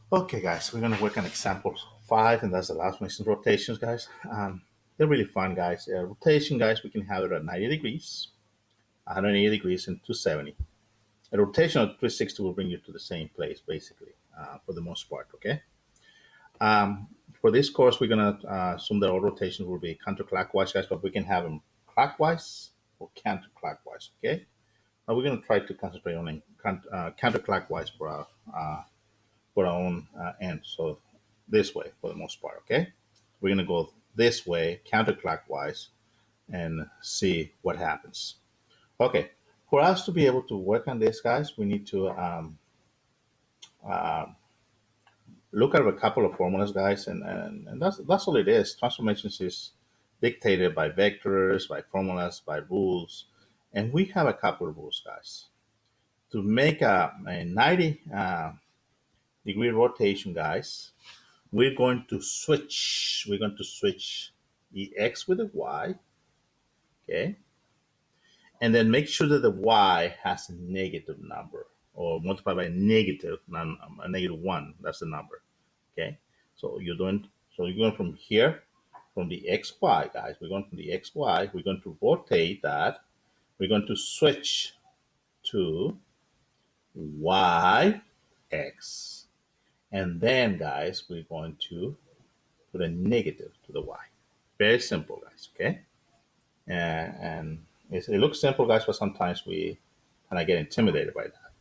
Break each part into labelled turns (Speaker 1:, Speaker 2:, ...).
Speaker 1: Okay, guys, we're gonna work on example five, and that's the last one. Is rotations, guys. They're really fun, guys. Rotation, guys, we can have it at 90 degrees, 180 degrees, and 270. A rotation of 360 will bring you to the same place, basically, for the most part. Okay. For this course, we're gonna assume that all rotations will be counterclockwise, guys, but we can have them clockwise or counterclockwise. Okay. Now we're gonna try to concentrate on counterclockwise for our own end. So this way for the most part. Okay, we're gonna go this way counterclockwise and see what happens. Okay, for us to be able to work on this, guys, we need to look at a couple of formulas, guys, and that's all it is. Transformations is dictated by vectors, by formulas, by rules, and we have a couple of rules, guys. To make a 90 degree rotation, guys, we're going to switch. We're going to switch the x with the y, okay, and then make sure that the y has a negative number or multiply by a negative, a negative one. That's the number, okay. So you're doing. So you're going from here, from the xy, guys. We're going from the xy. We're going to rotate that. We're going to switch to y x, and then, guys, we're going to put a negative to the y. Very simple, guys. Okay, and it looks simple, guys, but sometimes we kind of get intimidated by that.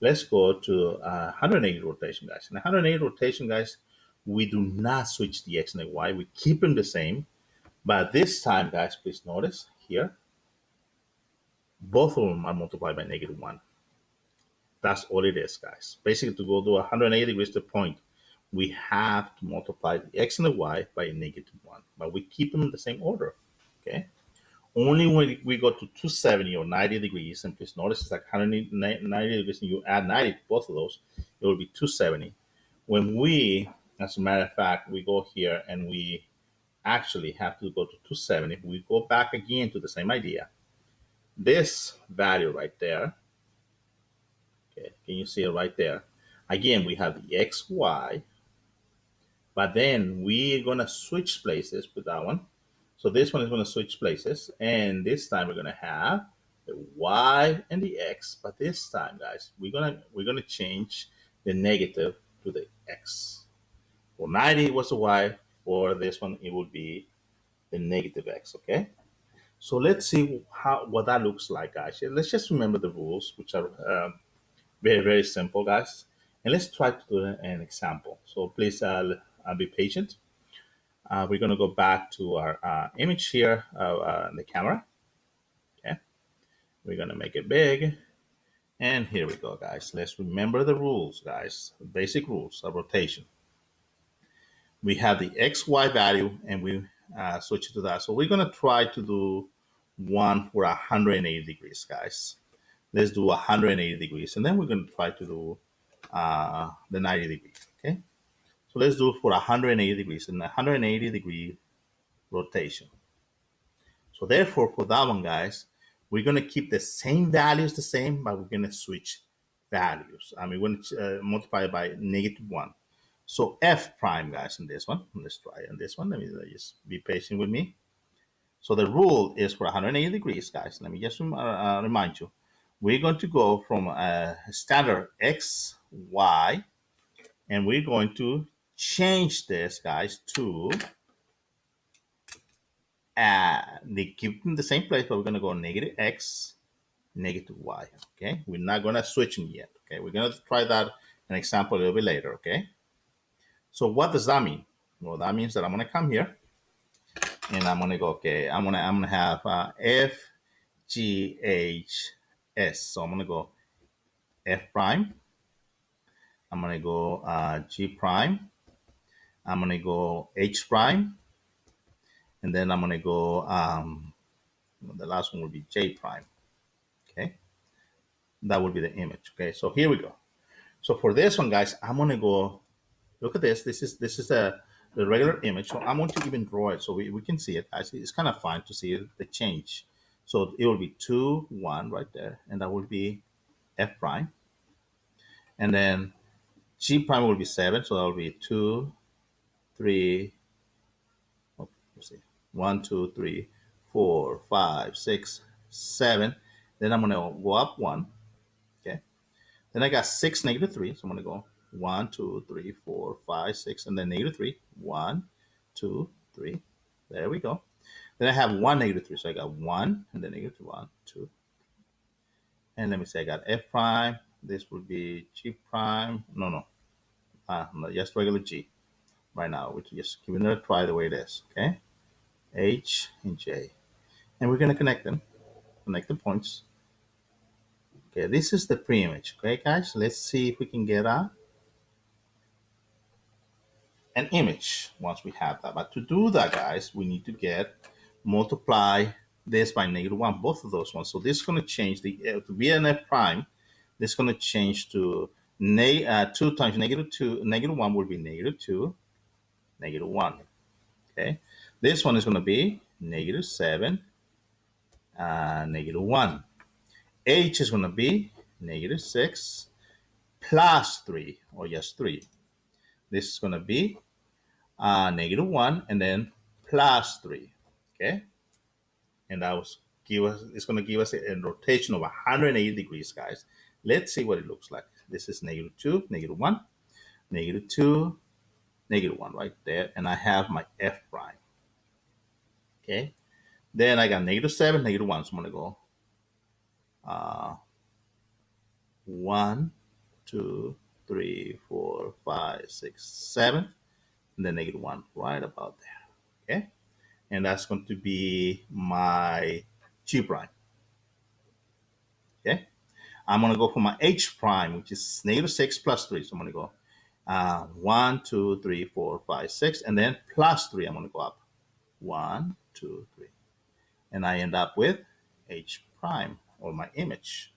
Speaker 1: Let's go to 180 rotation, guys. In 180 rotation, guys, we do not switch the x and the y. We keep them the same, but this time, guys, please notice here, both of them are multiplied by negative one. That's all it is, guys. Basically, to go to 180 degrees to the point, we have to multiply the x and the y by a negative one, but we keep them in the same order. Okay. Only when we go to 270 or 90 degrees, and please notice it's like 190 degrees, and you add 90 to both of those, it will be 270. When we, as a matter of fact, we go here and we actually have to go to 270, we go back again to the same idea. This value right there, okay, can you see it right there? Again, we have the xy, but then we're going to switch places with that one. So this one is going to switch places, and this time we're going to have the y and the x. But this time, guys, we're gonna change the negative to the x. For 90 it was the y. For this one, it would be the negative x. Okay. So let's see what that looks like, guys. Let's just remember the rules, which are very simple, guys. And let's try to do an example. So please be patient. We're going to go back to our image here of the camera. Okay. We're going to make it big. And here we go, guys. Let's remember the rules, guys. The basic rules of rotation. We have the XY value and we switch it to that. So we're going to try to do one for 180 degrees, guys. Let's do 180 degrees. And then we're going to try to do the 90 degrees. Okay. So let's do for 180 degrees and 180 degree rotation. So therefore, for that one, guys, we're going to keep the same values the same, but we're going to switch values. I mean, we're going to multiply it by negative one. So f prime, guys, in this one. Let's try in this one. Let me just be patient with me. So the rule is for 180 degrees, guys. Let me just remind you. We're going to go from a standard x, y, and we're going to change this, guys, to they keep them the same place, but we're going to go negative x, negative y. Okay, we're not going to switch them yet. Okay, we're going to try that an example a little bit later. Okay, so what does that mean? Well, that means that I'm going to come here and I'm going to go. Okay, I'm going to have f g h s. So I'm going to go f prime. I'm going to go g prime. I'm going to go h prime, and then I'm going to go. The last one will be j prime. Okay, that will be the image. Okay, so here we go. So for this one, guys, I'm gonna go look at this. This is the regular image. So I'm going to even draw it so we can see it. Actually, it's kind of fun to see the change. So it will be 2, 1 right there, and that will be f prime. And then G prime will be 7, so that will be 2, 3, oh, let's see, 1, 2, 3, 4, 5, 6, 7. Then I'm going to go up 1. Okay. Then I got 6, negative 3. So I'm going to go 1, 2, 3, 4, 5, 6, and then negative 3. 1, 2, 3. There we go. Then I have 1, negative 3. So I got 1, and then negative 1, 2. And let me say I got F prime. This would be G prime. No, just regular G right now. We're just giving it a try the way it is. Okay. H and J. And we're going to connect them, connect the points. Okay, this is the pre-image. Okay, guys, let's see if we can get an image once we have that. But to do that, guys, we need to multiply this by -1, both of those ones. So this is going to change to be an F prime. This is going to change to 2 times -2. -1 will be -2, -1. Okay, this one is going to be -7, -1. H is going to be -6 plus 3, or just 3. This is going to be -1 and then plus 3. Okay, and it's going to give us a rotation of 180 degrees, guys. Let's see what it looks like. This is -2, -1, -2, -1 right there, and I have my F prime. Okay, then I got -7, -1. So I'm going to go 1, 2, 3, 4, 5, 6, 7, and then -1 right about there. Okay, and that's going to be my G prime. Okay, I'm going to go for my H prime, which is -6 plus 3. So I'm going to go 1, 2, 3, 4, 5, 6, and then plus 3. I'm going to go up 1, 2, 3, and I end up with H prime, or my image.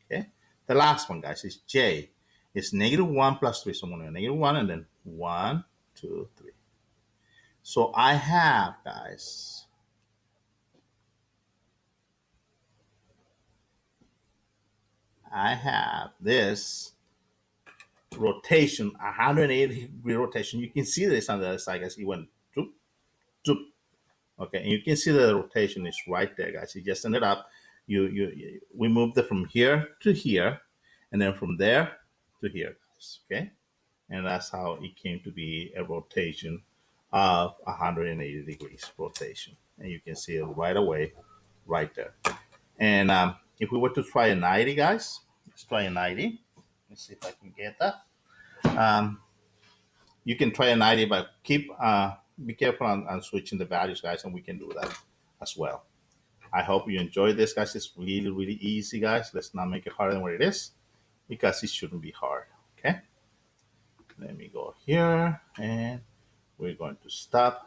Speaker 1: Okay, the last one, guys, is J. It's -1 plus 3. So I'm going to go -1 and then 1, 2, 3. So I have, guys, this rotation, 180-degree rotation. You can see this on the other side, guys. It went zoop, zoop. Okay, and you can see the rotation is right there, guys. It just ended up, we moved it from here to here, and then from there to here, guys. Okay, and that's how it came to be a rotation of 180 degrees rotation, and you can see it right away, right there. And if we were to try a 90, guys, let's try a 90. Let's see if I can get that. Um, you can try a 90, but be careful on switching the values, guys, and we can do that as well. I hope you enjoy this, guys. It's really, really easy, guys. Let's not make it harder than what it is, because it shouldn't be hard. Okay. Let me go here, and we're going to stop